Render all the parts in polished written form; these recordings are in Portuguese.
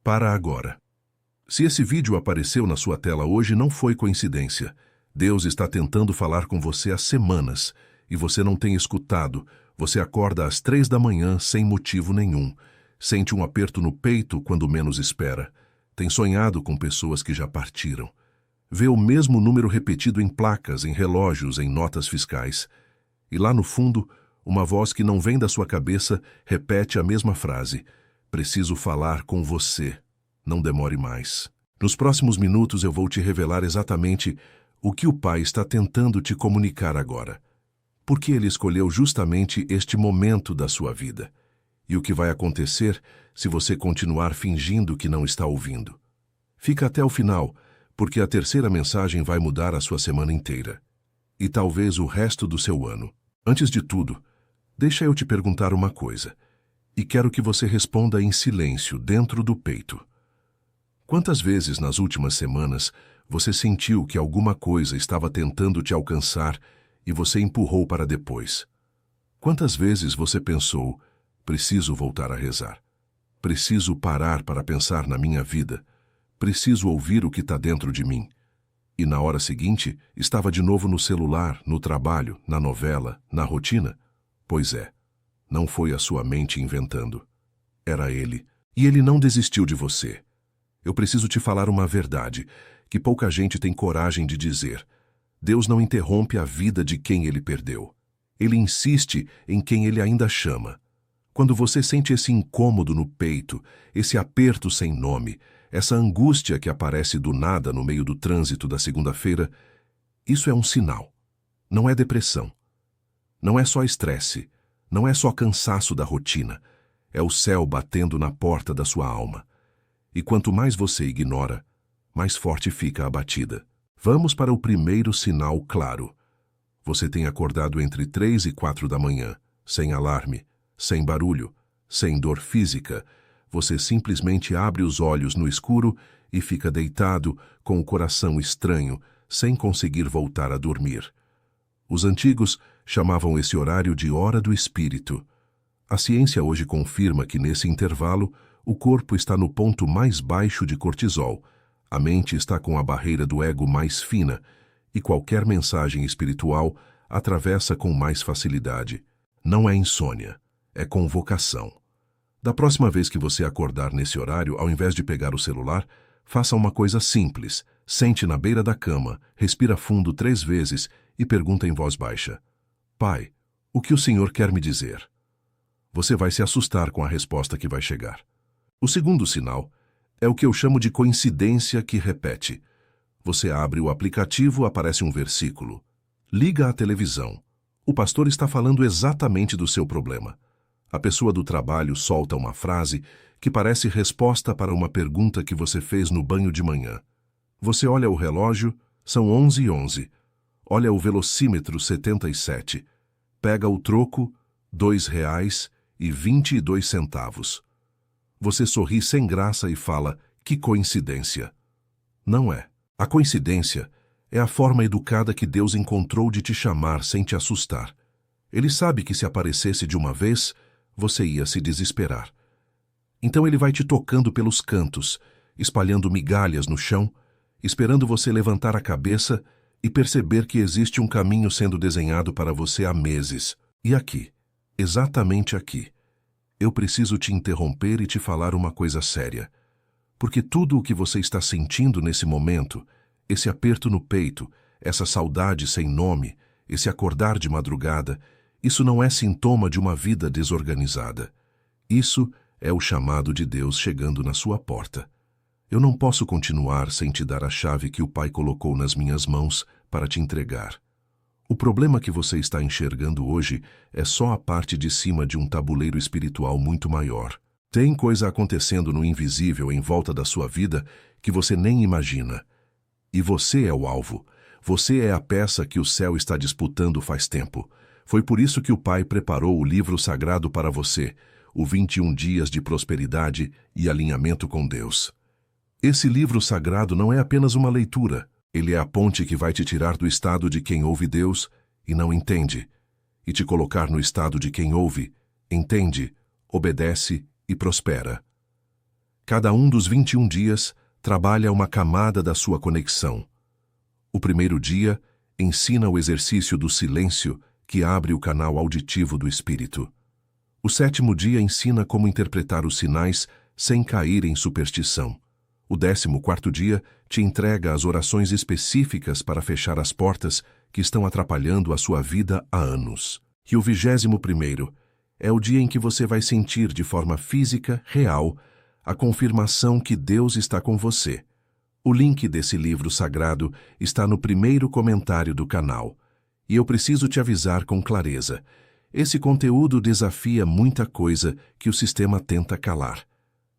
Para agora. Se esse vídeo apareceu na sua tela hoje, não foi coincidência. Deus está tentando falar com você há semanas e você não tem escutado. Você acorda às 3 da manhã sem motivo nenhum. Sente um aperto no peito quando menos espera. Tem sonhado com pessoas que já partiram. Vê o mesmo número repetido em placas, em relógios, em notas fiscais. E lá no fundo, uma voz que não vem da sua cabeça repete a mesma frase. Preciso falar com você. Não demore mais. Nos próximos minutos eu vou te revelar exatamente o que o Pai está tentando te comunicar agora. Por que Ele escolheu justamente este momento da sua vida? E o que vai acontecer se você continuar fingindo que não está ouvindo? Fica até o final, porque a terceira mensagem vai mudar a sua semana inteira. E talvez o resto do seu ano. Antes de tudo, deixa eu te perguntar uma coisa. E quero que você responda em silêncio, dentro do peito. Quantas vezes nas últimas semanas você sentiu que alguma coisa estava tentando te alcançar e você empurrou para depois? Quantas vezes você pensou, preciso voltar a rezar? Preciso parar para pensar na minha vida? Preciso ouvir o que está dentro de mim? E na hora seguinte, estava de novo no celular, no trabalho, na novela, na rotina? Pois é, não foi a sua mente inventando. Era Ele. E Ele não desistiu de você. Eu preciso te falar uma verdade, que pouca gente tem coragem de dizer. Deus não interrompe a vida de quem Ele perdeu. Ele insiste em quem Ele ainda chama. Quando você sente esse incômodo no peito, esse aperto sem nome, essa angústia que aparece do nada no meio do trânsito da segunda-feira, isso é um sinal. Não é depressão. Não é só estresse. Não é só cansaço da rotina. É o céu batendo na porta da sua alma. E quanto mais você ignora, mais forte fica a batida. Vamos para o primeiro sinal claro. Você tem acordado entre 3 e 4 da manhã, sem alarme, sem barulho, sem dor física. Você simplesmente abre os olhos no escuro e fica deitado, com o coração estranho, sem conseguir voltar a dormir. Os antigos chamavam esse horário de hora do espírito. A ciência hoje confirma que nesse intervalo, o corpo está no ponto mais baixo de cortisol, a mente está com a barreira do ego mais fina e qualquer mensagem espiritual atravessa com mais facilidade. Não é insônia, é convocação. Da próxima vez que você acordar nesse horário, ao invés de pegar o celular, faça uma coisa simples. Sente na beira da cama, respira fundo 3 vezes e pergunta em voz baixa: Pai, o que o Senhor quer me dizer? Você vai se assustar com a resposta que vai chegar. O segundo sinal é o que eu chamo de coincidência que repete. Você abre o aplicativo, aparece um versículo. Liga a televisão. O pastor está falando exatamente do seu problema. A pessoa do trabalho solta uma frase que parece resposta para uma pergunta que você fez no banho de manhã. Você olha o relógio, são 11h11. Olha o velocímetro 77. Pega o troco, R$ 2,22. Você sorri sem graça e fala, que coincidência. Não é. A coincidência é a forma educada que Deus encontrou de te chamar sem te assustar. Ele sabe que se aparecesse de uma vez, você ia se desesperar. Então ele vai te tocando pelos cantos, espalhando migalhas no chão, esperando você levantar a cabeça e perceber que existe um caminho sendo desenhado para você há meses. E aqui, exatamente aqui, eu preciso te interromper e te falar uma coisa séria. Porque tudo o que você está sentindo nesse momento, esse aperto no peito, essa saudade sem nome, esse acordar de madrugada, isso não é sintoma de uma vida desorganizada. Isso é o chamado de Deus chegando na sua porta. Eu não posso continuar sem te dar a chave que o Pai colocou nas minhas mãos para te entregar. O problema que você está enxergando hoje é só a parte de cima de um tabuleiro espiritual muito maior. Tem coisa acontecendo no invisível em volta da sua vida que você nem imagina. E você é o alvo. Você é a peça que o céu está disputando faz tempo. Foi por isso que o Pai preparou o livro sagrado para você, o 21 Dias de Prosperidade e Alinhamento com Deus. Esse livro sagrado não é apenas uma leitura. Ele é a ponte que vai te tirar do estado de quem ouve Deus e não entende, e te colocar no estado de quem ouve, entende, obedece e prospera. Cada um dos 21 dias trabalha uma camada da sua conexão. O primeiro dia ensina o exercício do silêncio que abre o canal auditivo do espírito. O sétimo dia ensina como interpretar os sinais sem cair em superstição. O 14º dia te entrega as orações específicas para fechar as portas que estão atrapalhando a sua vida há anos. E o 21º é o dia em que você vai sentir de forma física, real, a confirmação que Deus está com você. O link desse livro sagrado está no primeiro comentário do canal. E eu preciso te avisar com clareza. Esse conteúdo desafia muita coisa que o sistema tenta calar.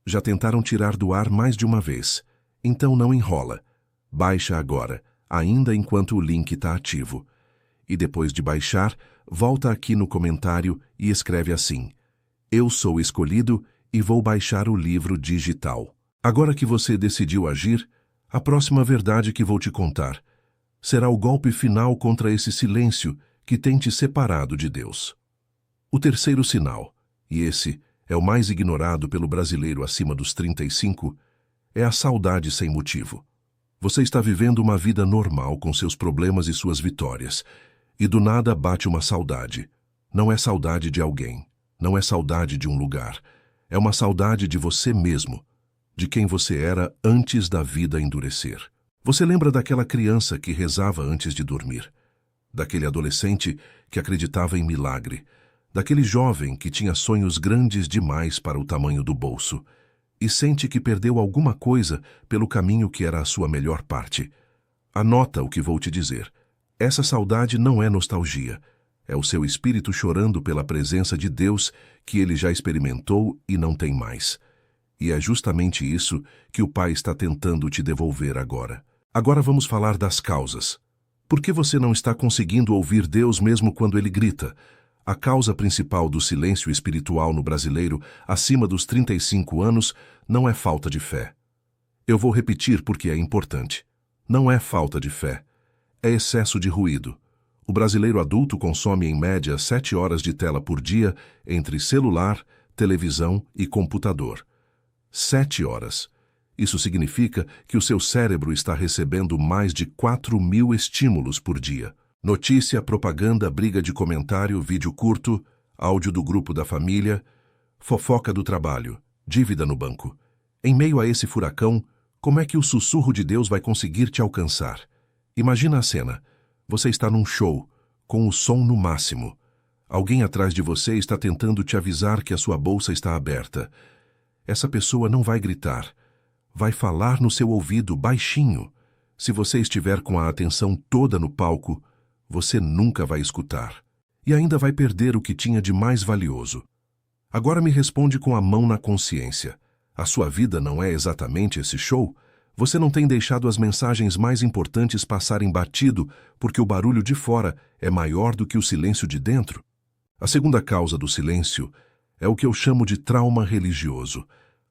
Já tentaram tirar do ar mais de uma vez. Então não enrola. Baixa agora, ainda enquanto o link está ativo. E depois de baixar, volta aqui no comentário e escreve assim: Eu sou escolhido e vou baixar o livro digital. Agora que você decidiu agir, a próxima verdade que vou te contar será o golpe final contra esse silêncio que tem te separado de Deus. O terceiro sinal, e esse é o mais ignorado pelo brasileiro acima dos 35, é a saudade sem motivo. Você está vivendo uma vida normal com seus problemas e suas vitórias, e do nada bate uma saudade. Não é saudade de alguém, não é saudade de um lugar, é uma saudade de você mesmo, de quem você era antes da vida endurecer. Você lembra daquela criança que rezava antes de dormir, daquele adolescente que acreditava em milagre, daquele jovem que tinha sonhos grandes demais para o tamanho do bolso e sente que perdeu alguma coisa pelo caminho que era a sua melhor parte. Anota o que vou te dizer. Essa saudade não é nostalgia. É o seu espírito chorando pela presença de Deus que ele já experimentou e não tem mais. E é justamente isso que o Pai está tentando te devolver agora. Agora vamos falar das causas. Por que você não está conseguindo ouvir Deus mesmo quando ele grita? A causa principal do silêncio espiritual no brasileiro acima dos 35 anos não é falta de fé. Eu vou repetir porque é importante. Não é falta de fé. É excesso de ruído. O brasileiro adulto consome em média 7 horas de tela por dia entre celular, televisão e computador. 7 horas. Isso significa que o seu cérebro está recebendo mais de 4.000 estímulos por dia. Notícia, propaganda, briga de comentário, vídeo curto, áudio do grupo da família, fofoca do trabalho, dívida no banco. Em meio a esse furacão, como é que o sussurro de Deus vai conseguir te alcançar? Imagina a cena. Você está num show, com o som no máximo. Alguém atrás de você está tentando te avisar que a sua bolsa está aberta. Essa pessoa não vai gritar. Vai falar no seu ouvido baixinho. Se você estiver com a atenção toda no palco, você nunca vai escutar. E ainda vai perder o que tinha de mais valioso. Agora me responde com a mão na consciência. A sua vida não é exatamente esse show? Você não tem deixado as mensagens mais importantes passarem batido porque o barulho de fora é maior do que o silêncio de dentro? A segunda causa do silêncio é o que eu chamo de trauma religioso.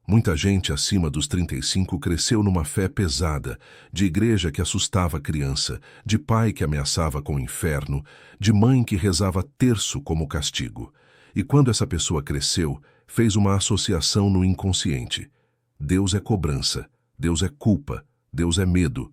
Muita gente acima dos 35 cresceu numa fé pesada, de igreja que assustava a criança, de pai que ameaçava com o inferno, de mãe que rezava terço como castigo. E quando essa pessoa cresceu, fez uma associação no inconsciente. Deus é cobrança, Deus é culpa, Deus é medo.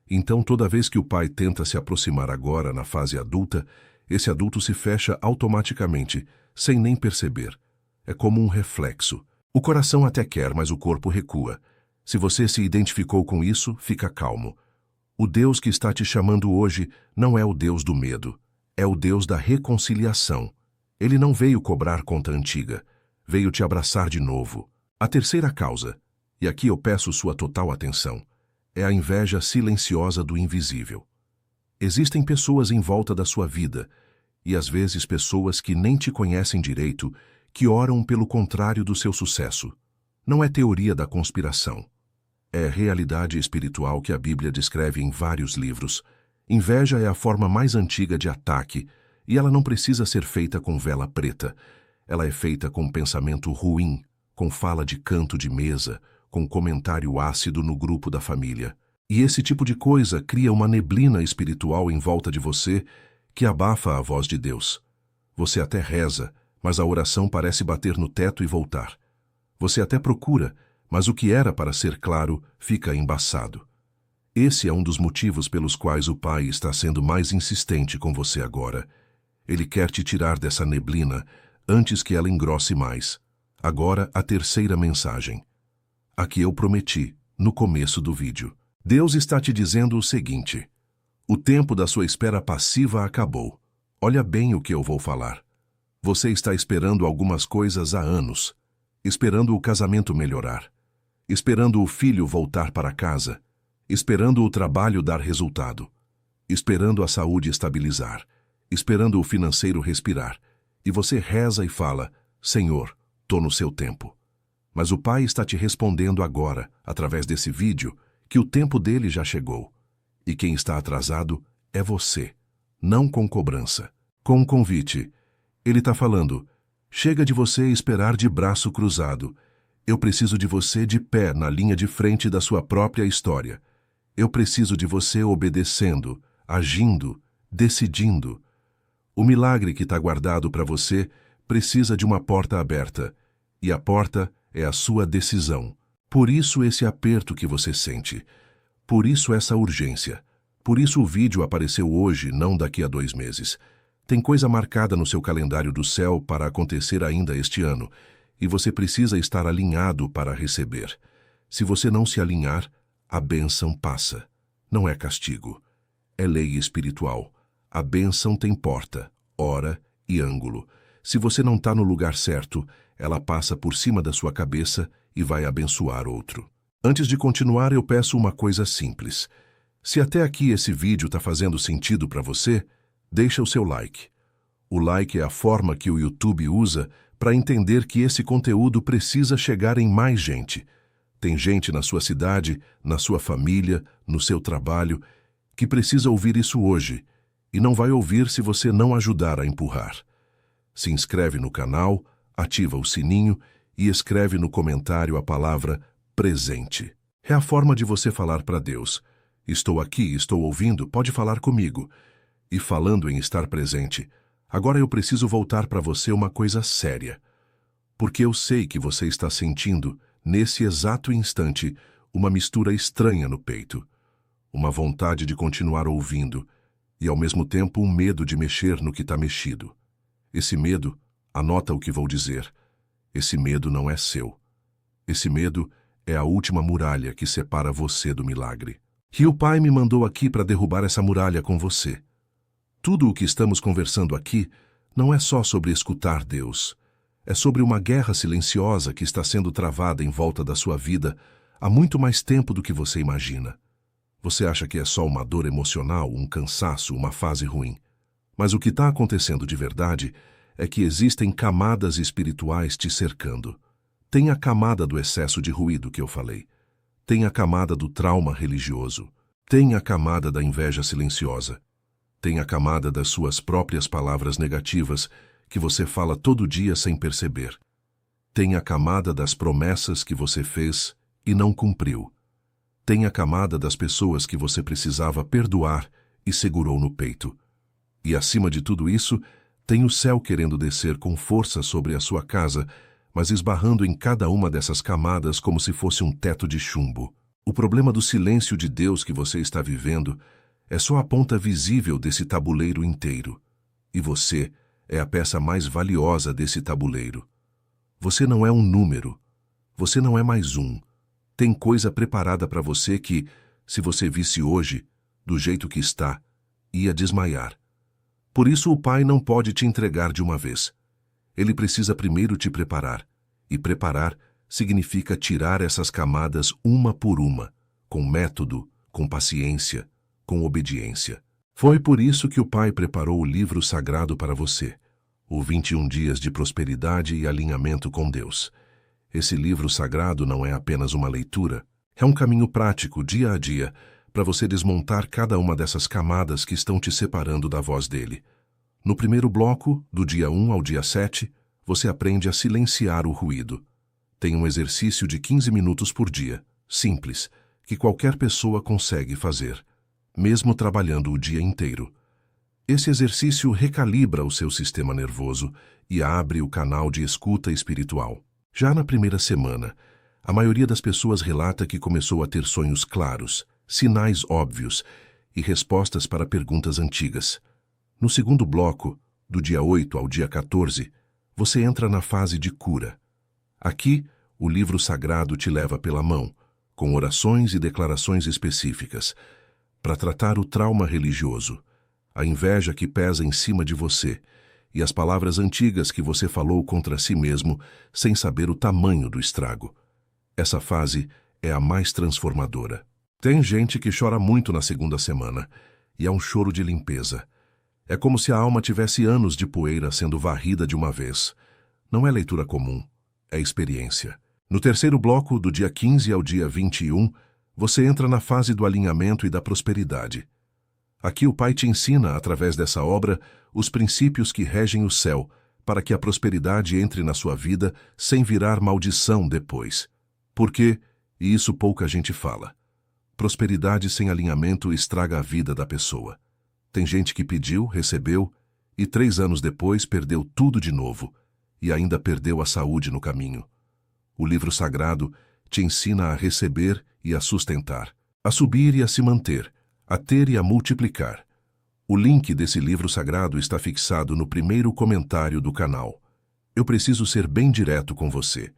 Então, toda vez que o pai tenta se aproximar agora na fase adulta, esse adulto se fecha automaticamente, sem nem perceber. É como um reflexo. O coração até quer, mas o corpo recua. Se você se identificou com isso, fica calmo. O Deus que está te chamando hoje não é o Deus do medo, é o Deus da reconciliação. Ele não veio cobrar conta antiga, veio te abraçar de novo. A terceira causa, e aqui eu peço sua total atenção, é a inveja silenciosa do invisível. Existem pessoas em volta da sua vida, e às vezes pessoas que nem te conhecem direito, que oram pelo contrário do seu sucesso. Não é teoria da conspiração. É realidade espiritual que a Bíblia descreve em vários livros. Inveja é a forma mais antiga de ataque, e ela não precisa ser feita com vela preta. Ela é feita com pensamento ruim, com fala de canto de mesa, com comentário ácido no grupo da família. E esse tipo de coisa cria uma neblina espiritual em volta de você que abafa a voz de Deus. Você até reza, mas a oração parece bater no teto e voltar. Você até procura, Mas o que era para ser claro fica embaçado. Esse é um dos motivos pelos quais o Pai está sendo mais insistente com você agora. Ele quer te tirar dessa neblina antes que ela engrosse mais. Agora, a terceira mensagem. A que eu prometi, no começo do vídeo. Deus está te dizendo o seguinte: o tempo da sua espera passiva acabou. Olha bem o que eu vou falar. Você está esperando algumas coisas há anos. Esperando o casamento melhorar. Esperando o filho voltar para casa. Esperando o trabalho dar resultado. Esperando a saúde estabilizar. Esperando o financeiro respirar. E você reza e fala: Senhor, tô no seu tempo. Mas o Pai está te respondendo agora, através desse vídeo, que o tempo dele já chegou. E quem está atrasado é você, não com cobrança, com convite. Ele está falando: chega de você esperar de braço cruzado. Eu preciso de você de pé na linha de frente da sua própria história. Eu preciso de você obedecendo, agindo, decidindo. O milagre que está guardado para você precisa de uma porta aberta, e a porta é a sua decisão. Por isso esse aperto que você sente. Por isso essa urgência. Por isso o vídeo apareceu hoje, não daqui a 2 meses. Tem coisa marcada no seu calendário do céu para acontecer ainda este ano, e você precisa estar alinhado para receber. Se você não se alinhar, a bênção passa. Não é castigo. É lei espiritual. A bênção tem porta, hora e ângulo. Se você não está no lugar certo, ela passa por cima da sua cabeça e vai abençoar outro. Antes de continuar, eu peço uma coisa simples. Se até aqui esse vídeo está fazendo sentido para você, deixa o seu like. O like é a forma que o YouTube usa para entender que esse conteúdo precisa chegar em mais gente. Tem gente na sua cidade, na sua família, no seu trabalho, que precisa ouvir isso hoje, e não vai ouvir se você não ajudar a empurrar. Se inscreve no canal, ativa o sininho e escreve no comentário a palavra presente. É a forma de você falar para Deus: estou aqui, estou ouvindo, pode falar comigo. E falando em estar presente, agora eu preciso voltar para você uma coisa séria. Porque eu sei que você está sentindo, nesse exato instante, uma mistura estranha no peito. Uma vontade de continuar ouvindo e, ao mesmo tempo, um medo de mexer no que está mexido. Esse medo, anota o que vou dizer, esse medo não é seu. Esse medo é a última muralha que separa você do milagre. E o Pai me mandou aqui para derrubar essa muralha com você. Tudo o que estamos conversando aqui não é só sobre escutar Deus. É sobre uma guerra silenciosa que está sendo travada em volta da sua vida há muito mais tempo do que você imagina. Você acha que é só uma dor emocional, um cansaço, uma fase ruim. Mas o que está acontecendo de verdade é que existem camadas espirituais te cercando. Tem a camada do excesso de ruído que eu falei. Tem a camada do trauma religioso. Tem a camada da inveja silenciosa. Tem a camada das suas próprias palavras negativas que você fala todo dia sem perceber. Tem a camada das promessas que você fez e não cumpriu. Tem a camada das pessoas que você precisava perdoar e segurou no peito. E acima de tudo isso, tem o céu querendo descer com força sobre a sua casa, mas esbarrando em cada uma dessas camadas como se fosse um teto de chumbo. O problema do silêncio de Deus que você está vivendo é só a ponta visível desse tabuleiro inteiro. E você é a peça mais valiosa desse tabuleiro. Você não é um número. Você não é mais um. Tem coisa preparada para você que, se você visse hoje, do jeito que está, ia desmaiar. Por isso o Pai não pode te entregar de uma vez. Ele precisa primeiro te preparar. E preparar significa tirar essas camadas uma por uma, com método, com paciência, com obediência. Foi por isso que o Pai preparou o livro sagrado para você, o 21 Dias de Prosperidade e Alinhamento com Deus. Esse livro sagrado não é apenas uma leitura, é um caminho prático, dia a dia, para você desmontar cada uma dessas camadas que estão te separando da voz dele. No primeiro bloco, do dia 1 ao dia 7, você aprende a silenciar o ruído. Tem um exercício de 15 minutos por dia, simples, que qualquer pessoa consegue fazer, mesmo trabalhando o dia inteiro. Esse exercício recalibra o seu sistema nervoso e abre o canal de escuta espiritual. Já na primeira semana, A maioria das pessoas relata que começou a ter sonhos claros, sinais óbvios e respostas para perguntas antigas. No segundo bloco, do dia 8 ao dia 14, você entra na fase de cura. Aqui, o livro sagrado te leva pela mão, com orações e declarações específicas, para tratar o trauma religioso, a inveja que pesa em cima de você e as palavras antigas que você falou contra si mesmo sem saber o tamanho do estrago. Essa fase é a mais transformadora. Tem gente que chora muito na segunda semana, e é um choro de limpeza. É como se a alma tivesse anos de poeira sendo varrida de uma vez. Não é leitura comum, é experiência. No terceiro bloco, do dia 15 ao dia 21, você entra na fase do alinhamento e da prosperidade. Aqui o Pai te ensina, através dessa obra, os princípios que regem o céu, para que a prosperidade entre na sua vida sem virar maldição depois. Porque, e isso pouca gente fala, prosperidade sem alinhamento estraga a vida da pessoa. Tem gente que pediu, recebeu, e 3 anos depois perdeu tudo de novo, e ainda perdeu a saúde no caminho. O livro sagrado te ensina a receber e a sustentar, a subir e a se manter, a ter e a multiplicar. O link desse livro sagrado está fixado no primeiro comentário do canal. Eu preciso ser bem direto com você.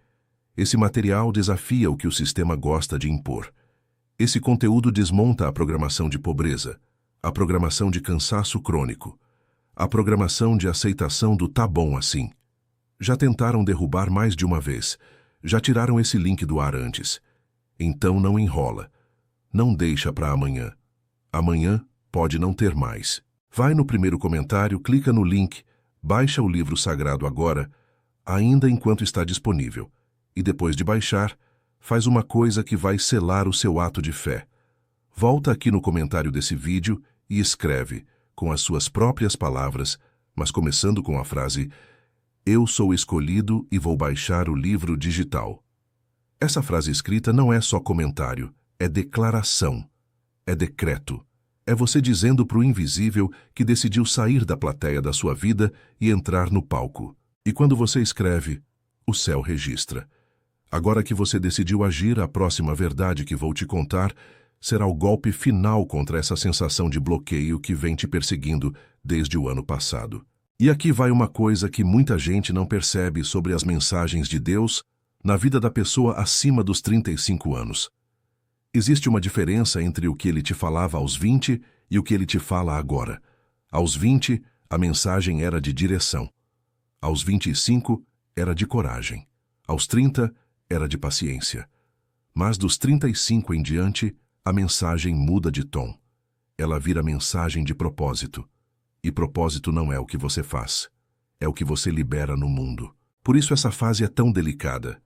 Esse material desafia o que o sistema gosta de impor. Esse conteúdo desmonta a programação de pobreza, a programação de cansaço crônico, a programação de aceitação do tá bom assim. Já tentaram derrubar mais de uma vez, já tiraram esse link do ar antes. Então não enrola. Não deixa para amanhã. Amanhã pode não ter mais. Vai no primeiro comentário, clica no link, baixa o livro sagrado agora, ainda enquanto está disponível. E depois de baixar, faz uma coisa que vai selar o seu ato de fé. Volta aqui no comentário desse vídeo e escreve, com as suas próprias palavras, mas começando com a frase: "Eu sou escolhido e vou baixar o livro digital". Essa frase escrita não é só comentário, é declaração, é decreto. É você dizendo para o invisível que decidiu sair da plateia da sua vida e entrar no palco. E quando você escreve, o céu registra. Agora que você decidiu agir, a próxima verdade que vou te contar será o golpe final contra essa sensação de bloqueio que vem te perseguindo desde o ano passado. E aqui vai uma coisa que muita gente não percebe sobre as mensagens de Deus na vida da pessoa acima dos 35 anos. Existe uma diferença entre o que ele te falava aos 20 e o que ele te fala agora. Aos 20, a mensagem era de direção. Aos 25, era de coragem. Aos 30, era de paciência. Mas dos 35 em diante, a mensagem muda de tom. Ela vira mensagem de propósito. E propósito não é o que você faz. É o que você libera no mundo. Por isso essa fase é tão delicada.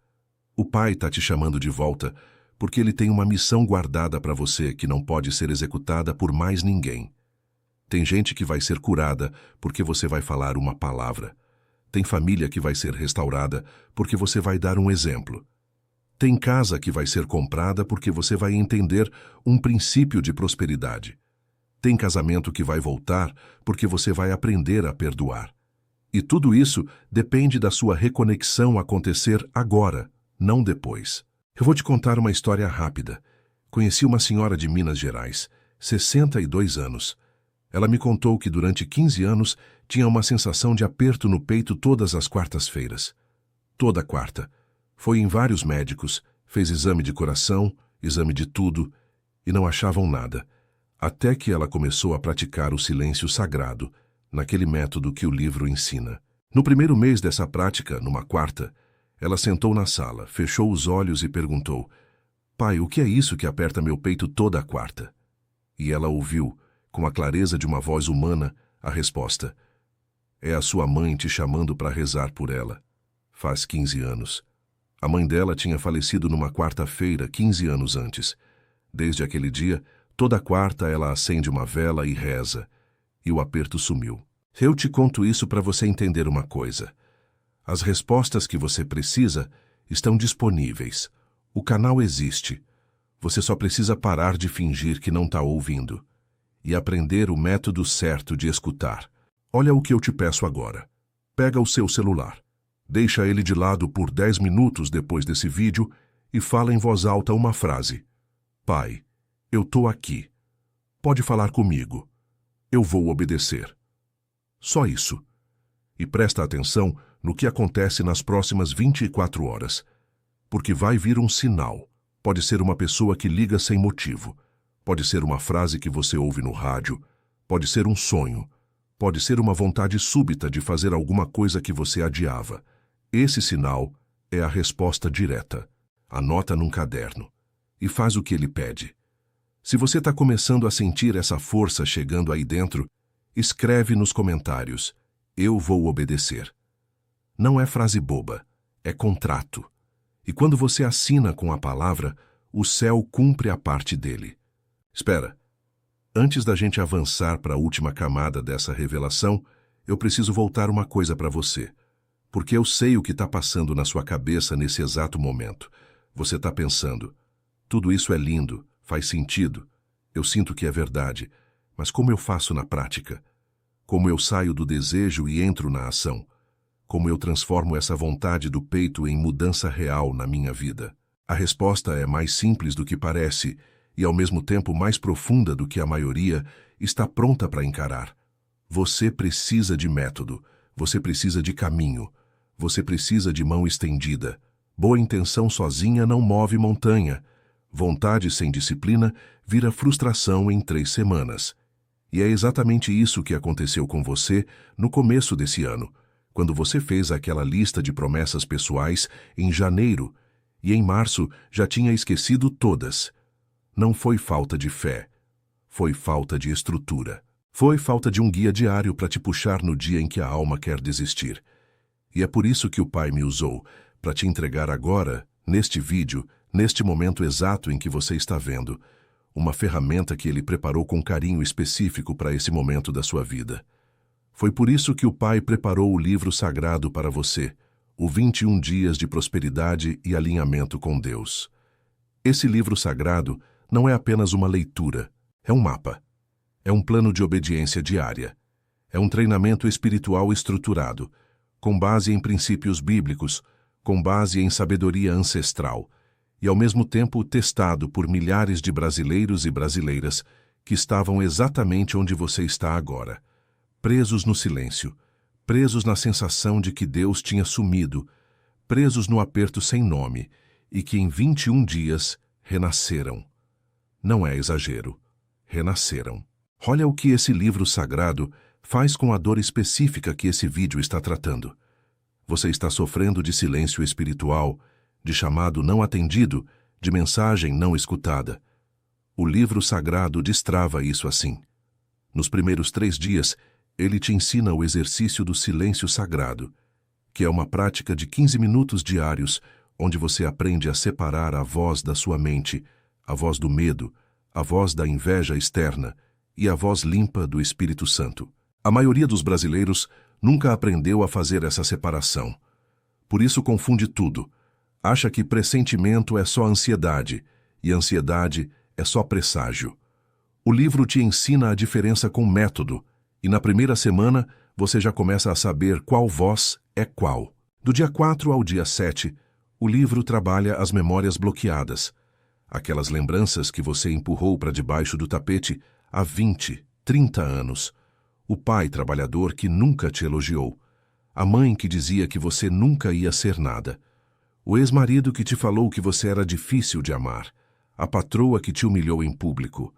O Pai está te chamando de volta porque ele tem uma missão guardada para você que não pode ser executada por mais ninguém. Tem gente que vai ser curada porque você vai falar uma palavra. Tem família que vai ser restaurada porque você vai dar um exemplo. Tem casa que vai ser comprada porque você vai entender um princípio de prosperidade. Tem casamento que vai voltar porque você vai aprender a perdoar. E tudo isso depende da sua reconexão acontecer agora, não depois. Eu vou te contar uma história rápida. Conheci uma senhora de Minas Gerais, 62 anos. Ela me contou que durante 15 anos tinha uma sensação de aperto no peito todas as quartas-feiras. Toda quarta. Foi em vários médicos, fez exame de coração, exame de tudo, e não achavam nada. Até que ela começou a praticar o silêncio sagrado, naquele método que o livro ensina. No primeiro mês dessa prática, numa quarta, ela sentou na sala, fechou os olhos e perguntou: "Pai, o que é isso que aperta meu peito toda a quarta?" E ela ouviu, com a clareza de uma voz humana, a resposta: "É a sua mãe te chamando para rezar por ela. Faz 15 anos. A mãe dela tinha falecido numa quarta-feira, 15 anos antes. Desde aquele dia, toda quarta ela acende uma vela e reza, e o aperto sumiu." Eu te conto isso para você entender uma coisa. As respostas que você precisa estão disponíveis. O canal existe. Você só precisa parar de fingir que não está ouvindo e aprender o método certo de escutar. Olha o que eu te peço agora. Pega o seu celular. Deixa ele de lado por 10 minutos depois desse vídeo e fala em voz alta uma frase: Pai, eu tô aqui. Pode falar comigo. Eu vou obedecer. Só isso. E presta atenção no que acontece nas próximas 24 horas. Porque vai vir um sinal. Pode ser uma pessoa que liga sem motivo. Pode ser uma frase que você ouve no rádio. Pode ser um sonho. Pode ser uma vontade súbita de fazer alguma coisa que você adiava. Esse sinal é a resposta direta. Anota num caderno. E faz o que ele pede. Se você está começando a sentir essa força chegando aí dentro, escreve nos comentários: eu vou obedecer. Não é frase boba, é contrato. E quando você assina com a palavra, o céu cumpre a parte dele. Espera, antes da gente avançar para a última camada dessa revelação, eu preciso voltar uma coisa para você. Porque eu sei o que está passando na sua cabeça nesse exato momento. Você está pensando: tudo isso é lindo, faz sentido, eu sinto que é verdade, mas como eu faço na prática? Como eu saio do desejo e entro na ação? Como eu transformo essa vontade do peito em mudança real na minha vida? A resposta é mais simples do que parece e, ao mesmo tempo, mais profunda do que a maioria está pronta para encarar. Você precisa de método, você precisa de caminho, você precisa de mão estendida. Boa intenção sozinha não move montanha. Vontade sem disciplina vira frustração em 3 semanas. E é exatamente isso que aconteceu com você no começo desse ano, quando você fez aquela lista de promessas pessoais em janeiro e em março já tinha esquecido todas. Não foi falta de fé, foi falta de estrutura. Foi falta de um guia diário para te puxar no dia em que a alma quer desistir. E é por isso que o Pai me usou, para te entregar agora, neste vídeo, neste momento exato em que você está vendo, uma ferramenta que Ele preparou com carinho específico para esse momento da sua vida. Foi por isso que o Pai preparou o livro sagrado para você, o 21 Dias de Prosperidade e Alinhamento com Deus. Esse livro sagrado não é apenas uma leitura, é um mapa. É um plano de obediência diária. É um treinamento espiritual estruturado, com base em princípios bíblicos, com base em sabedoria ancestral, e ao mesmo tempo testado por milhares de brasileiros e brasileiras que estavam exatamente onde você está agora, presos no silêncio, presos na sensação de que Deus tinha sumido, presos no aperto sem nome, e que em 21 dias renasceram. Não é exagero, renasceram. Olha o que esse livro sagrado faz com a dor específica que esse vídeo está tratando. Você está sofrendo de silêncio espiritual, de chamado não atendido, de mensagem não escutada. O livro sagrado destrava isso assim. Nos primeiros 3 dias, ele te ensina o exercício do silêncio sagrado, que é uma prática de 15 minutos diários, onde você aprende a separar a voz da sua mente, a voz do medo, a voz da inveja externa e a voz limpa do Espírito Santo. A maioria dos brasileiros nunca aprendeu a fazer essa separação. Por isso confunde tudo. Acha que pressentimento é só ansiedade e ansiedade é só presságio. O livro te ensina a diferença com método e na primeira semana você já começa a saber qual voz é qual. Do dia 4 ao dia 7, o livro trabalha as memórias bloqueadas, aquelas lembranças que você empurrou para debaixo do tapete há 20, 30 anos. O pai trabalhador que nunca te elogiou. A mãe que dizia que você nunca ia ser nada. O ex-marido que te falou que você era difícil de amar. A patroa que te humilhou em público.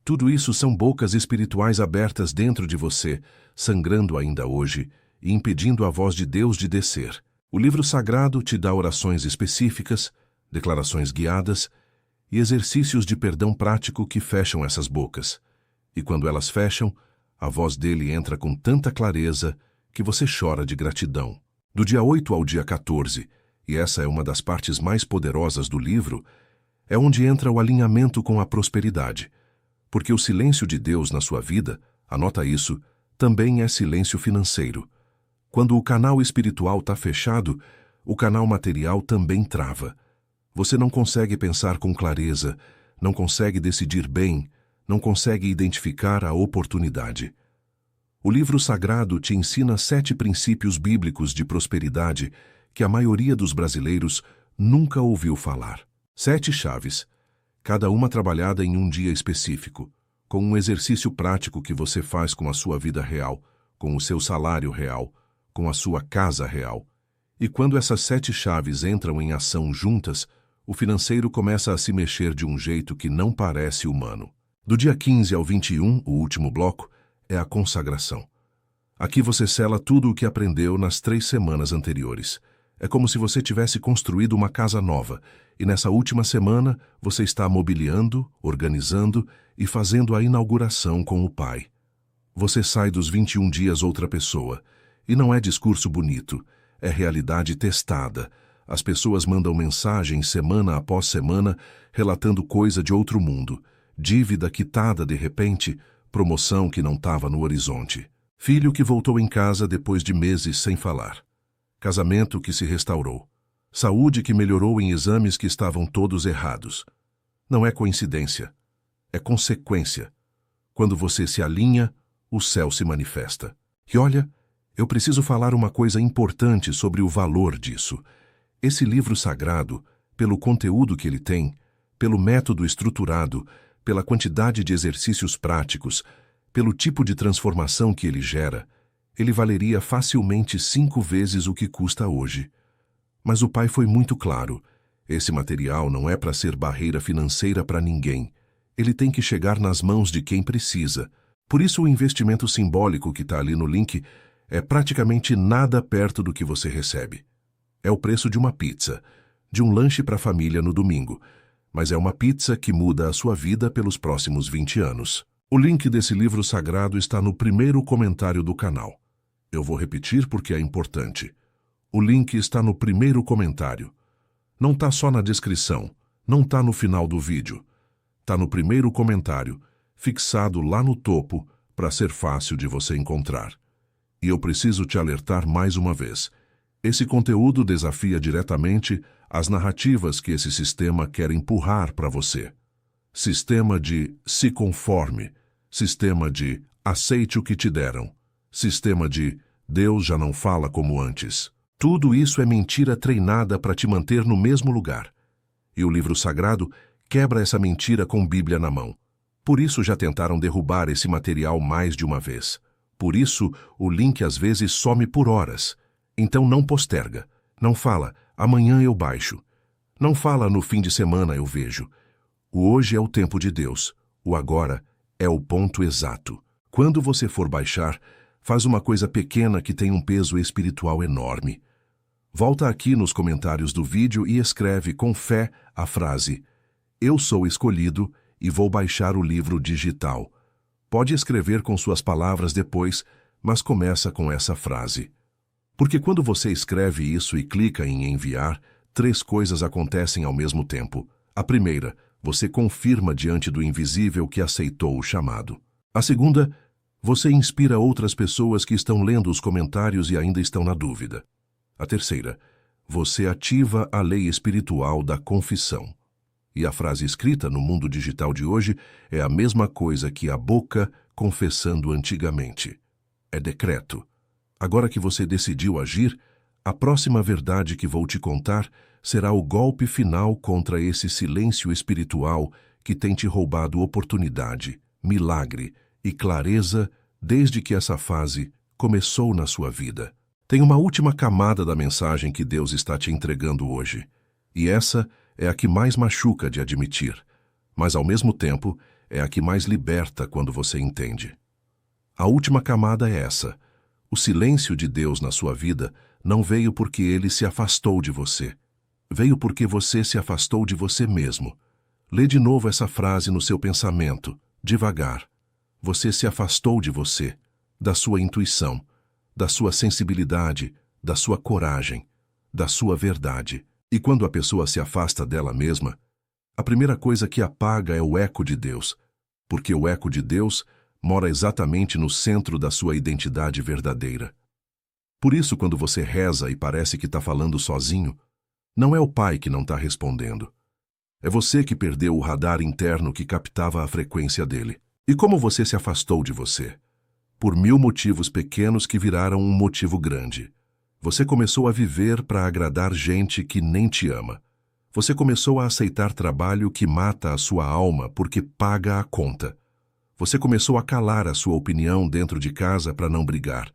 Tudo isso são bocas espirituais abertas dentro de você, sangrando ainda hoje e impedindo a voz de Deus de descer. O livro sagrado te dá orações específicas, declarações guiadas e exercícios de perdão prático que fecham essas bocas. E quando elas fecham, a voz dele entra com tanta clareza que você chora de gratidão. Do dia 8 ao dia 14, e essa é uma das partes mais poderosas do livro, é onde entra o alinhamento com a prosperidade. Porque o silêncio de Deus na sua vida, anota isso, também é silêncio financeiro. Quando o canal espiritual está fechado, o canal material também trava. Você não consegue pensar com clareza, não consegue decidir bem, não consegue identificar a oportunidade. O livro sagrado te ensina 7 princípios bíblicos de prosperidade que a maioria dos brasileiros nunca ouviu falar. 7 chaves, cada uma trabalhada em um dia específico, com um exercício prático que você faz com a sua vida real, com o seu salário real, com a sua casa real. E quando essas 7 chaves entram em ação juntas, o financeiro começa a se mexer de um jeito que não parece humano. Do dia 15 ao 21, o último bloco, é a consagração. Aqui você sela tudo o que aprendeu nas 3 semanas anteriores. É como se você tivesse construído uma casa nova, e nessa última semana você está mobiliando, organizando e fazendo a inauguração com o pai. Você sai dos 21 dias outra pessoa, e não é discurso bonito, é realidade testada. As pessoas mandam mensagens semana após semana, relatando coisa de outro mundo, dívida quitada de repente, promoção que não estava no horizonte. Filho que voltou em casa depois de meses sem falar. Casamento que se restaurou. Saúde que melhorou em exames que estavam todos errados. Não é coincidência, é consequência. Quando você se alinha, o céu se manifesta. E olha, eu preciso falar uma coisa importante sobre o valor disso. Esse livro sagrado, pelo conteúdo que ele tem, pelo método estruturado, pela quantidade de exercícios práticos, pelo tipo de transformação que ele gera, ele valeria facilmente 5 vezes o que custa hoje. Mas o pai foi muito claro. Esse material não é para ser barreira financeira para ninguém. Ele tem que chegar nas mãos de quem precisa. Por isso o investimento simbólico que está ali no link é praticamente nada perto do que você recebe. É o preço de uma pizza, de um lanche para a família no domingo, mas é uma pizza que muda a sua vida pelos próximos 20 anos. O link desse livro sagrado está no primeiro comentário do canal. Eu vou repetir porque é importante. O link está no primeiro comentário. Não está só na descrição, não está no final do vídeo. Está no primeiro comentário, fixado lá no topo, para ser fácil de você encontrar. E eu preciso te alertar mais uma vez. Esse conteúdo desafia diretamente as narrativas que esse sistema quer empurrar para você. Sistema de se conforme, sistema de aceite o que te deram, sistema de Deus já não fala como antes. Tudo isso é mentira treinada para te manter no mesmo lugar. E o livro sagrado quebra essa mentira com Bíblia na mão. Por isso já tentaram derrubar esse material mais de uma vez. Por isso o link às vezes some por horas. Então não posterga. Não fala, amanhã eu baixo. Não fala, no fim de semana eu vejo. O hoje é o tempo de Deus. O agora é o ponto exato. Quando você for baixar, faz uma coisa pequena que tem um peso espiritual enorme. Volta aqui nos comentários do vídeo e escreve com fé a frase: Eu sou escolhido e vou baixar o livro digital. Pode escrever com suas palavras depois, mas começa com essa frase. Porque quando você escreve isso e clica em enviar, 3 coisas acontecem ao mesmo tempo. A primeira, você confirma diante do invisível que aceitou o chamado. A segunda, você inspira outras pessoas que estão lendo os comentários e ainda estão na dúvida. A terceira, você ativa a lei espiritual da confissão. E a frase escrita no mundo digital de hoje é a mesma coisa que a boca confessando antigamente. É decreto. Agora que você decidiu agir, a próxima verdade que vou te contar será o golpe final contra esse silêncio espiritual que tem te roubado oportunidade, milagre e clareza desde que essa fase começou na sua vida. Tem uma última camada da mensagem que Deus está te entregando hoje. E essa é a que mais machuca de admitir, mas ao mesmo tempo é a que mais liberta quando você entende. A última camada é essa. O silêncio de Deus na sua vida não veio porque ele se afastou de você. Veio porque você se afastou de você mesmo. Lê de novo essa frase no seu pensamento, devagar. Você se afastou de você, da sua intuição, da sua sensibilidade, da sua coragem, da sua verdade. E quando a pessoa se afasta dela mesma, a primeira coisa que apaga é o eco de Deus, porque o eco de Deus mora exatamente no centro da sua identidade verdadeira. Por isso, quando você reza e parece que está falando sozinho, não é o Pai que não está respondendo. É você que perdeu o radar interno que captava a frequência dele. E como você se afastou de você? Por 1000 motivos pequenos que viraram um motivo grande. Você começou a viver para agradar gente que nem te ama. Você começou a aceitar trabalho que mata a sua alma porque paga a conta. Você começou a calar a sua opinião dentro de casa para não brigar.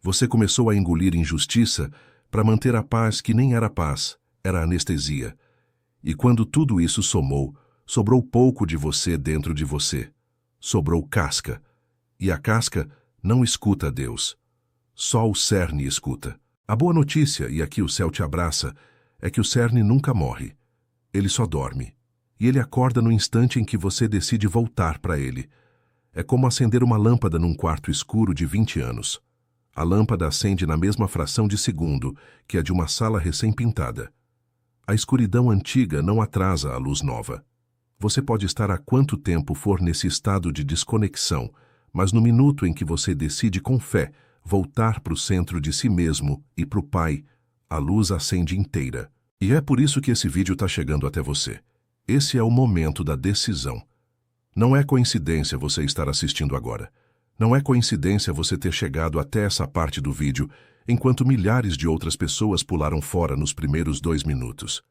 Você começou a engolir injustiça para manter a paz que nem era paz, era anestesia. E quando tudo isso somou, sobrou pouco de você dentro de você. Sobrou casca. E a casca não escuta Deus. Só o cerne escuta. A boa notícia, e aqui o céu te abraça, é que o cerne nunca morre. Ele só dorme. E ele acorda no instante em que você decide voltar para ele. É como acender uma lâmpada num quarto escuro de 20 anos. A lâmpada acende na mesma fração de segundo que a de uma sala recém-pintada. A escuridão antiga não atrasa a luz nova. Você pode estar há quanto tempo for nesse estado de desconexão, mas no minuto em que você decide com fé voltar para o centro de si mesmo e para o Pai, a luz acende inteira. E é por isso que esse vídeo está chegando até você. Esse é o momento da decisão. Não é coincidência você estar assistindo agora. Não é coincidência você ter chegado até essa parte do vídeo, enquanto milhares de outras pessoas pularam fora nos primeiros 2 minutos.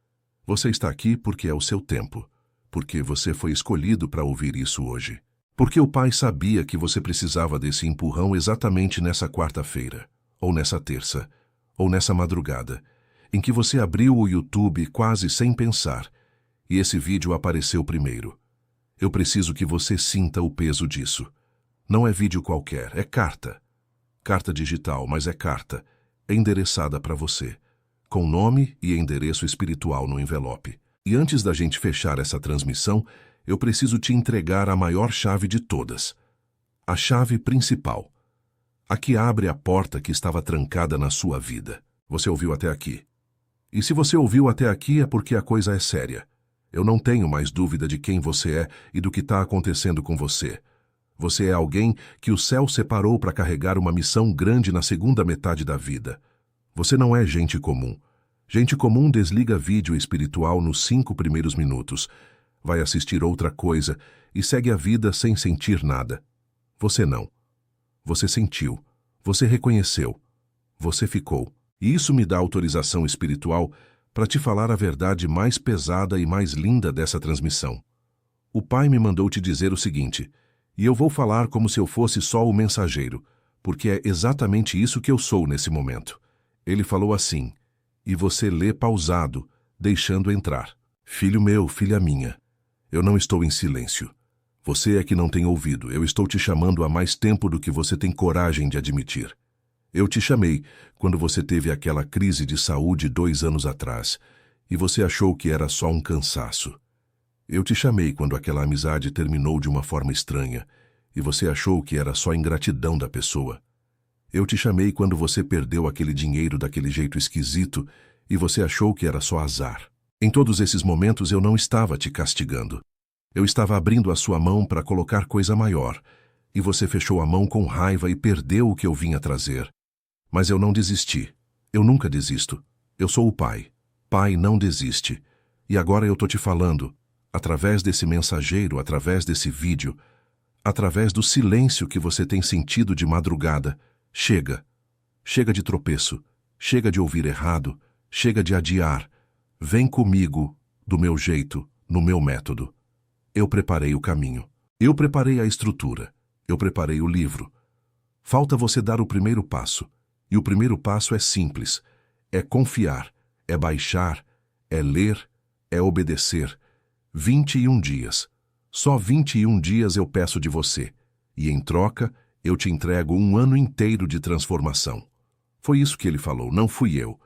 Você está aqui porque é o seu tempo, porque você foi escolhido para ouvir isso hoje. Porque o Pai sabia que você precisava desse empurrão exatamente nessa quarta-feira, ou nessa terça, ou nessa madrugada, em que você abriu o YouTube quase sem pensar, e esse vídeo apareceu primeiro. Eu preciso que você sinta o peso disso. Não é vídeo qualquer, é carta. Carta digital, mas é carta. É endereçada para você, com nome e endereço espiritual no envelope. E antes da gente fechar essa transmissão, eu preciso te entregar a maior chave de todas. A chave principal. A que abre a porta que estava trancada na sua vida. Você ouviu até aqui. E se você ouviu até aqui é porque a coisa é séria. Eu não tenho mais dúvida de quem você é e do que está acontecendo com você. Você é alguém que o céu separou para carregar uma missão grande na segunda metade da vida. Você não é gente comum. Gente comum desliga vídeo espiritual nos 5 primeiros minutos, vai assistir outra coisa e segue a vida sem sentir nada. Você não. Você sentiu. Você reconheceu. Você ficou. E isso me dá autorização espiritual para te falar a verdade mais pesada e mais linda dessa transmissão. O Pai me mandou te dizer o seguinte, e eu vou falar como se eu fosse só o mensageiro, porque é exatamente isso que eu sou nesse momento. Ele falou assim, e você lê pausado, deixando entrar. Filho meu, filha minha, eu não estou em silêncio. Você é que não tem ouvido, eu estou te chamando há mais tempo do que você tem coragem de admitir. Eu te chamei quando você teve aquela crise de saúde 2 anos atrás, e você achou que era só um cansaço. Eu te chamei quando aquela amizade terminou de uma forma estranha, e você achou que era só ingratidão da pessoa. Eu te chamei quando você perdeu aquele dinheiro daquele jeito esquisito, e você achou que era só azar. Em todos esses momentos eu não estava te castigando. Eu estava abrindo a sua mão para colocar coisa maior, e você fechou a mão com raiva e perdeu o que eu vinha trazer. Mas eu não desisti. Eu nunca desisto. Eu sou o Pai. Pai não desiste. E agora eu tô te falando, através desse mensageiro, através desse vídeo, através do silêncio que você tem sentido de madrugada, chega. Chega de tropeço. Chega de ouvir errado. Chega de adiar. Vem comigo, do meu jeito, no meu método. Eu preparei o caminho. Eu preparei a estrutura. Eu preparei o livro. Falta você dar o primeiro passo. E o primeiro passo é simples. É confiar, é baixar, é ler, é obedecer. 21 dias. Só 21 dias eu peço de você. E em troca, eu te entrego 1 ano inteiro de transformação. Foi isso que ele falou, não fui eu.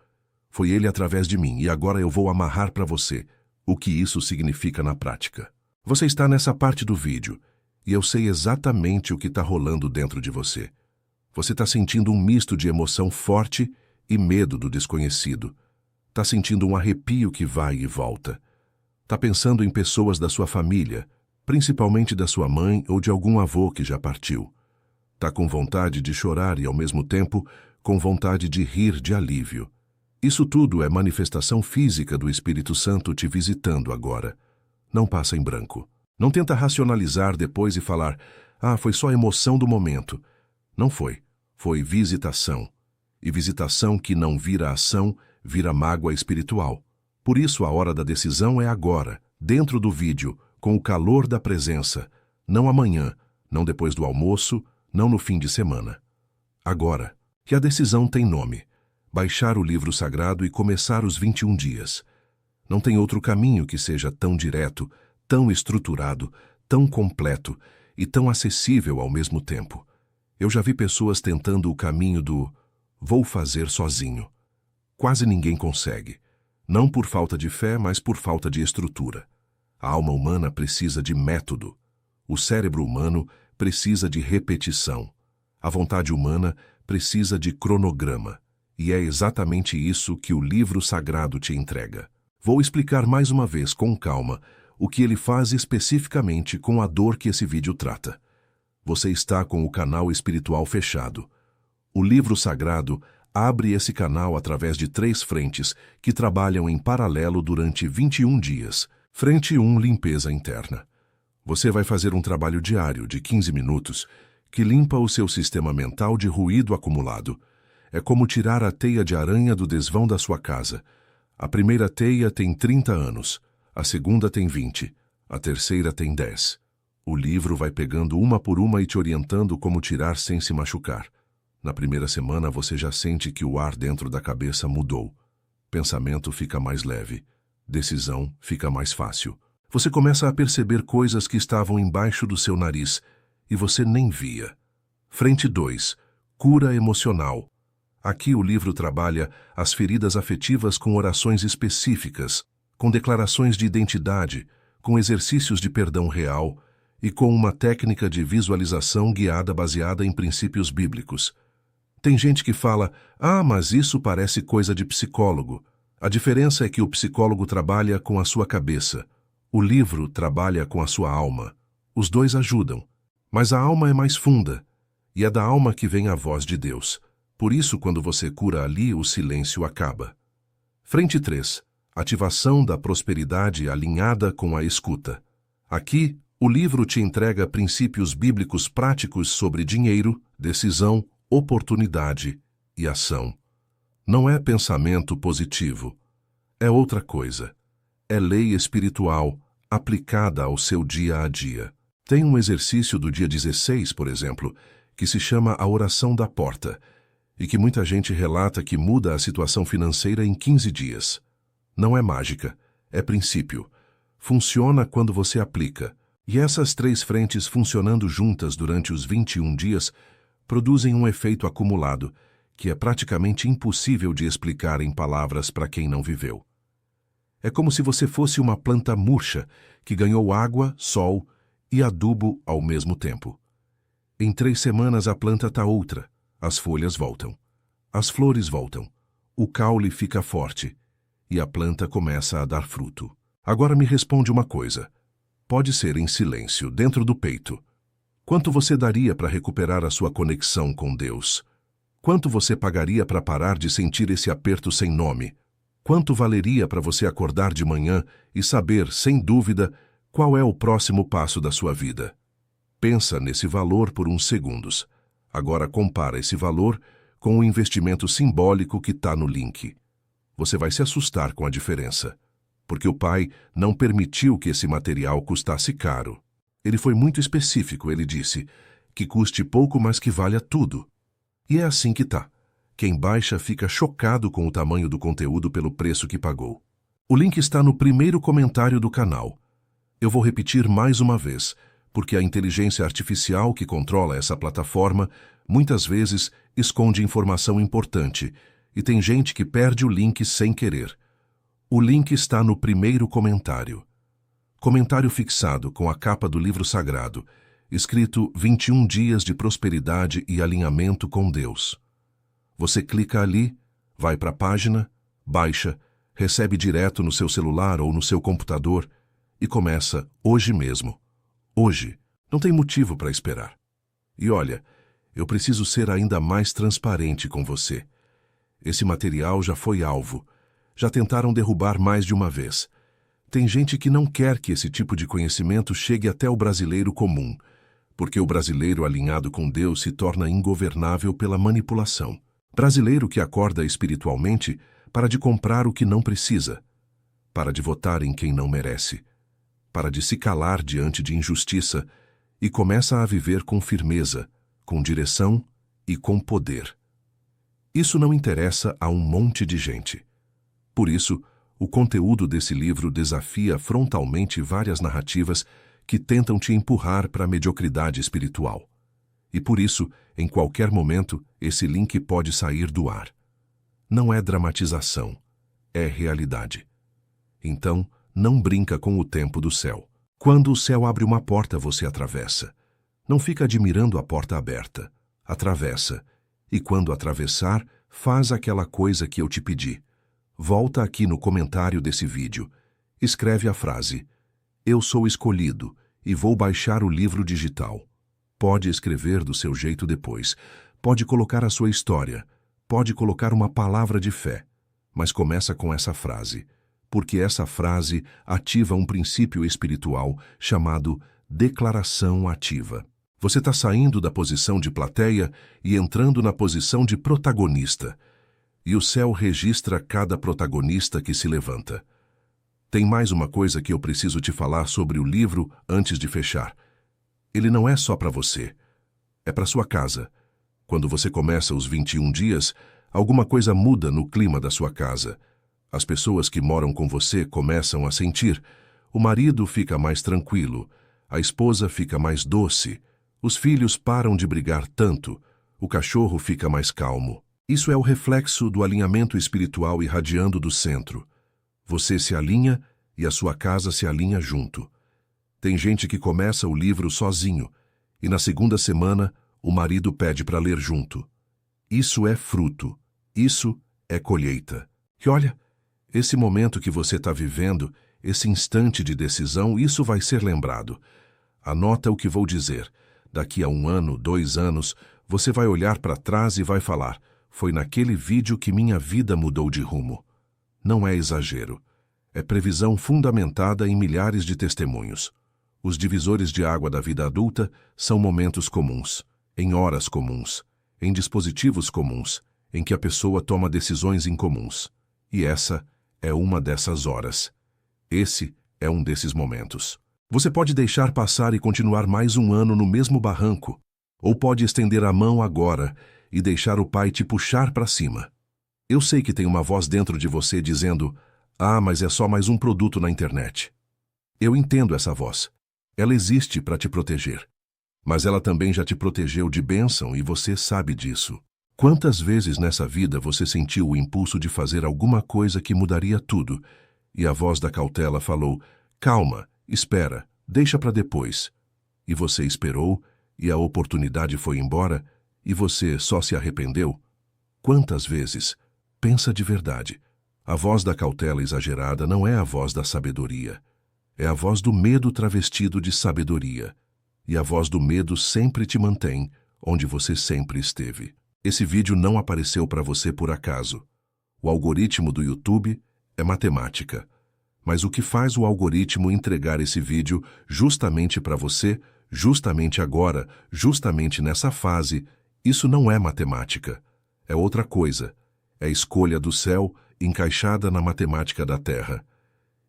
Foi ele através de mim, e agora eu vou amarrar para você o que isso significa na prática. Você está nessa parte do vídeo, e eu sei exatamente o que está rolando dentro de você. Você está sentindo um misto de emoção forte e medo do desconhecido. Está sentindo um arrepio que vai e volta. Está pensando em pessoas da sua família, principalmente da sua mãe ou de algum avô que já partiu. Está com vontade de chorar e, ao mesmo tempo, com vontade de rir de alívio. Isso tudo é manifestação física do Espírito Santo te visitando agora. Não passa em branco. Não tenta racionalizar depois e falar, foi só emoção do momento. Não foi. Foi visitação. E visitação que não vira ação, vira mágoa espiritual. Por isso a hora da decisão é agora, dentro do vídeo, com o calor da presença. Não amanhã, não depois do almoço, não no fim de semana. Agora. Que a decisão tem nome. Baixar o livro sagrado e começar os 21 dias. Não tem outro caminho que seja tão direto, tão estruturado, tão completo e tão acessível ao mesmo tempo. Eu já vi pessoas tentando o caminho do vou fazer sozinho. Quase ninguém consegue. Não por falta de fé, mas por falta de estrutura. A alma humana precisa de método. O cérebro humano precisa de repetição. A vontade humana precisa de cronograma. E é exatamente isso que o livro sagrado te entrega. Vou explicar mais uma vez, com calma, o que ele faz especificamente com a dor que esse vídeo trata. Você está com o canal espiritual fechado. O livro sagrado abre esse canal através de 3 frentes que trabalham em paralelo durante 21 dias. Frente 1, limpeza interna. Você vai fazer um trabalho diário de 15 minutos que limpa o seu sistema mental de ruído acumulado. É como tirar a teia de aranha do desvão da sua casa. A primeira teia tem 30 anos, a segunda tem 20, a terceira tem 10. O livro vai pegando uma por uma e te orientando como tirar sem se machucar. Na primeira semana você já sente que o ar dentro da cabeça mudou. Pensamento fica mais leve. Decisão fica mais fácil. Você começa a perceber coisas que estavam embaixo do seu nariz e você nem via. Frente 2. Cura emocional. Aqui o livro trabalha as feridas afetivas com orações específicas, com declarações de identidade, com exercícios de perdão real e com uma técnica de visualização guiada baseada em princípios bíblicos. Tem gente que fala, mas isso parece coisa de psicólogo. A diferença é que o psicólogo trabalha com a sua cabeça. O livro trabalha com a sua alma. Os dois ajudam. Mas a alma é mais funda, e é da alma que vem a voz de Deus. Por isso, quando você cura ali, o silêncio acaba. Frente 3. Ativação da prosperidade alinhada com a escuta. Aqui, o livro te entrega princípios bíblicos práticos sobre dinheiro, decisão, oportunidade e ação. Não é pensamento positivo. É outra coisa. É lei espiritual aplicada ao seu dia a dia. Tem um exercício do dia 16, por exemplo, que se chama a oração da porta, e que muita gente relata que muda a situação financeira em 15 dias. Não é mágica, é princípio. Funciona quando você aplica. E essas 3 frentes funcionando juntas durante os 21 dias produzem um efeito acumulado, que é praticamente impossível de explicar em palavras para quem não viveu. É como se você fosse uma planta murcha que ganhou água, sol e adubo ao mesmo tempo. Em 3 semanas a planta está outra. As folhas voltam. As flores voltam. O caule fica forte. E a planta começa a dar fruto. Agora me responde uma coisa. Pode ser em silêncio, dentro do peito. Quanto você daria para recuperar a sua conexão com Deus? Quanto você pagaria para parar de sentir esse aperto sem nome? Quanto valeria para você acordar de manhã e saber, sem dúvida, qual é o próximo passo da sua vida? Pensa nesse valor por uns segundos. Agora compara esse valor com o investimento simbólico que está no link. Você vai se assustar com a diferença, porque o pai não permitiu que esse material custasse caro. Ele foi muito específico, ele disse, que custe pouco, mas que valha tudo. E é assim que tá. Quem baixa fica chocado com o tamanho do conteúdo pelo preço que pagou. O link está no primeiro comentário do canal. Eu vou repetir mais uma vez, porque a inteligência artificial que controla essa plataforma muitas vezes esconde informação importante e tem gente que perde o link sem querer. O link está no primeiro comentário. Comentário fixado com a capa do livro sagrado, escrito 21 dias de prosperidade e alinhamento com Deus. Você clica ali, vai para a página, baixa, recebe direto no seu celular ou no seu computador e começa hoje mesmo. Hoje. Não tem motivo para esperar. E olha, eu preciso ser ainda mais transparente com você. Esse material já foi alvo. Já tentaram derrubar mais de uma vez. Tem gente que não quer que esse tipo de conhecimento chegue até o brasileiro comum, porque o brasileiro alinhado com Deus se torna ingovernável pela manipulação. Brasileiro que acorda espiritualmente para de comprar o que não precisa. Para de votar em quem não merece. Para de se calar diante de injustiça e começa a viver com firmeza, com direção e com poder. Isso não interessa a um monte de gente. Por isso, o conteúdo desse livro desafia frontalmente várias narrativas que tentam te empurrar para a mediocridade espiritual. E por isso, em qualquer momento, esse link pode sair do ar. Não é dramatização, é realidade. Então, não brinca com o tempo do céu. Quando o céu abre uma porta, você atravessa. Não fica admirando a porta aberta. Atravessa. E quando atravessar, faz aquela coisa que eu te pedi. Volta aqui no comentário desse vídeo. Escreve a frase: "Eu sou escolhido e vou baixar o livro digital." Pode escrever do seu jeito depois. Pode colocar a sua história. Pode colocar uma palavra de fé. Mas começa com essa frase, porque essa frase ativa um princípio espiritual chamado declaração ativa. Você está saindo da posição de plateia e entrando na posição de protagonista. E o céu registra cada protagonista que se levanta. Tem mais uma coisa que eu preciso te falar sobre o livro antes de fechar. Ele não é só para você. É para sua casa. Quando você começa os 21 dias, alguma coisa muda no clima da sua casa. As pessoas que moram com você começam a sentir. O marido fica mais tranquilo. A esposa fica mais doce. Os filhos param de brigar tanto. O cachorro fica mais calmo. Isso é o reflexo do alinhamento espiritual irradiando do centro. Você se alinha e a sua casa se alinha junto. Tem gente que começa o livro sozinho e na segunda semana o marido pede para ler junto. Isso é fruto. Isso é colheita. E olha, esse momento que você está vivendo, esse instante de decisão, isso vai ser lembrado. Anota o que vou dizer. Daqui a 1 ano, 2 anos, você vai olhar para trás e vai falar: "Foi naquele vídeo que minha vida mudou de rumo." Não é exagero. É previsão fundamentada em milhares de testemunhos. Os divisores de água da vida adulta são momentos comuns, em horas comuns, em dispositivos comuns, em que a pessoa toma decisões incomuns. E essa é uma dessas horas. Esse é um desses momentos. Você pode deixar passar e continuar mais 1 ano no mesmo barranco, ou pode estender a mão agora e deixar o Pai te puxar para cima. Eu sei que tem uma voz dentro de você dizendo: "Ah, mas é só mais um produto na internet." Eu entendo essa voz. Ela existe para te proteger. Mas ela também já te protegeu de bênção e você sabe disso. Quantas vezes nessa vida você sentiu o impulso de fazer alguma coisa que mudaria tudo, e a voz da cautela falou: "Calma, espera, deixa para depois." E você esperou, e a oportunidade foi embora, e você só se arrependeu? Quantas vezes? Pensa de verdade. A voz da cautela exagerada não é a voz da sabedoria. É a voz do medo travestido de sabedoria. E a voz do medo sempre te mantém onde você sempre esteve. Esse vídeo não apareceu para você por acaso. O algoritmo do YouTube é matemática. Mas o que faz o algoritmo entregar esse vídeo justamente para você, justamente agora, justamente nessa fase, isso não é matemática. É outra coisa. É escolha do céu encaixada na matemática da Terra.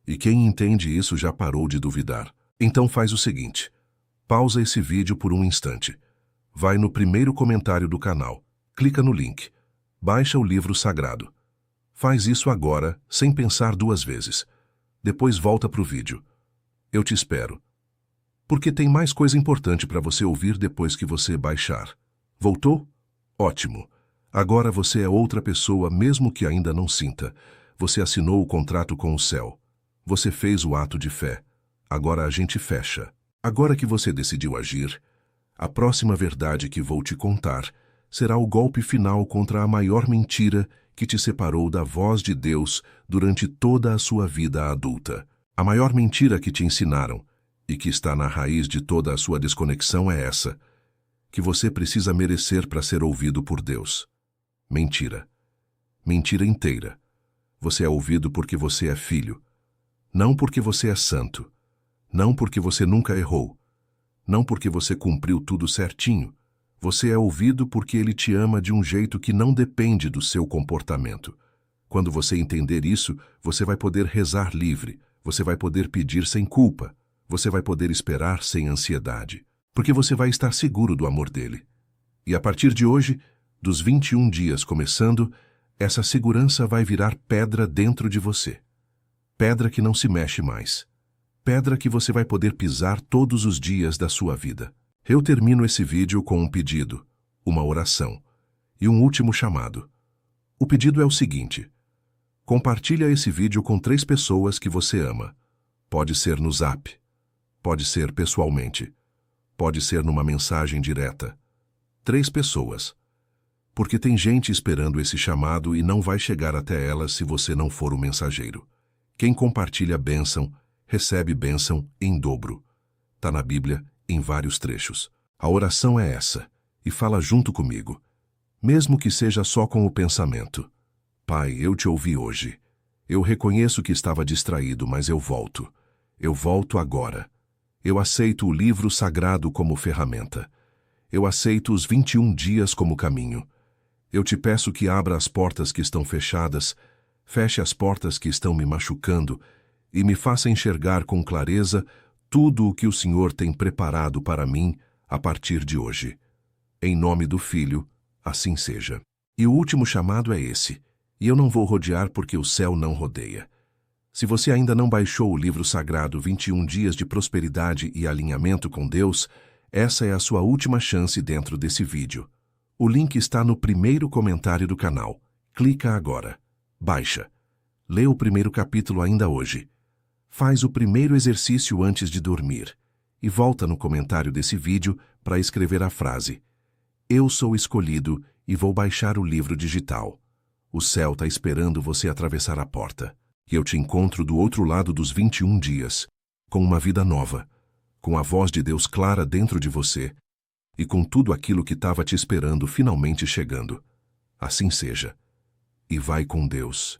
E quem entende isso já parou de duvidar. Então faz o seguinte: pausa esse vídeo por um instante. Vai no primeiro comentário do canal. Clica no link. Baixa o livro sagrado. Faz isso agora, sem pensar 2 vezes. Depois volta para o vídeo. Eu te espero. Porque tem mais coisa importante para você ouvir depois que você baixar. Voltou? Ótimo. Agora você é outra pessoa, mesmo que ainda não sinta. Você assinou o contrato com o céu. Você fez o ato de fé. Agora a gente fecha. Agora que você decidiu agir, a próxima verdade que vou te contar será o golpe final contra a maior mentira que te separou da voz de Deus durante toda a sua vida adulta. A maior mentira que te ensinaram e que está na raiz de toda a sua desconexão é essa: que você precisa merecer para ser ouvido por Deus. Mentira. Mentira inteira. Você é ouvido porque você é filho. Não porque você é santo. Não porque você nunca errou. Não porque você cumpriu tudo certinho. Você é ouvido porque Ele te ama de um jeito que não depende do seu comportamento. Quando você entender isso, você vai poder rezar livre, você vai poder pedir sem culpa, você vai poder esperar sem ansiedade, porque você vai estar seguro do amor dele. E a partir de hoje, dos 21 dias começando, essa segurança vai virar pedra dentro de você. Pedra que não se mexe mais. Pedra que você vai poder pisar todos os dias da sua vida. Eu termino esse vídeo com um pedido, uma oração e um último chamado. O pedido é o seguinte: compartilha esse vídeo com 3 pessoas que você ama. Pode ser no Zap, pode ser pessoalmente, pode ser numa mensagem direta. 3 pessoas. Porque tem gente esperando esse chamado e não vai chegar até ela se você não for o mensageiro. Quem compartilha bênção, recebe bênção em dobro. Tá na Bíblia, em vários trechos. A oração é essa, e fala junto comigo, mesmo que seja só com o pensamento. Pai, eu te ouvi hoje. Eu reconheço que estava distraído, mas eu volto. Eu volto agora. Eu aceito o livro sagrado como ferramenta. Eu aceito os 21 dias como caminho. Eu te peço que abra as portas que estão fechadas, feche as portas que estão me machucando e me faça enxergar com clareza tudo o que o Senhor tem preparado para mim a partir de hoje. Em nome do Filho, assim seja. E o último chamado é esse, e eu não vou rodear porque o céu não rodeia. Se você ainda não baixou o livro sagrado 21 dias de prosperidade e alinhamento com Deus, essa é a sua última chance dentro desse vídeo. O link está no primeiro comentário do canal. Clica agora. Baixa. Lê o primeiro capítulo ainda hoje. Faz o primeiro exercício antes de dormir. E volta no comentário desse vídeo para escrever a frase: eu sou escolhido e vou baixar o livro digital. O céu está esperando você atravessar a porta. E eu te encontro do outro lado dos 21 dias, com uma vida nova, com a voz de Deus clara dentro de você e com tudo aquilo que estava te esperando finalmente chegando. Assim seja. E vai com Deus.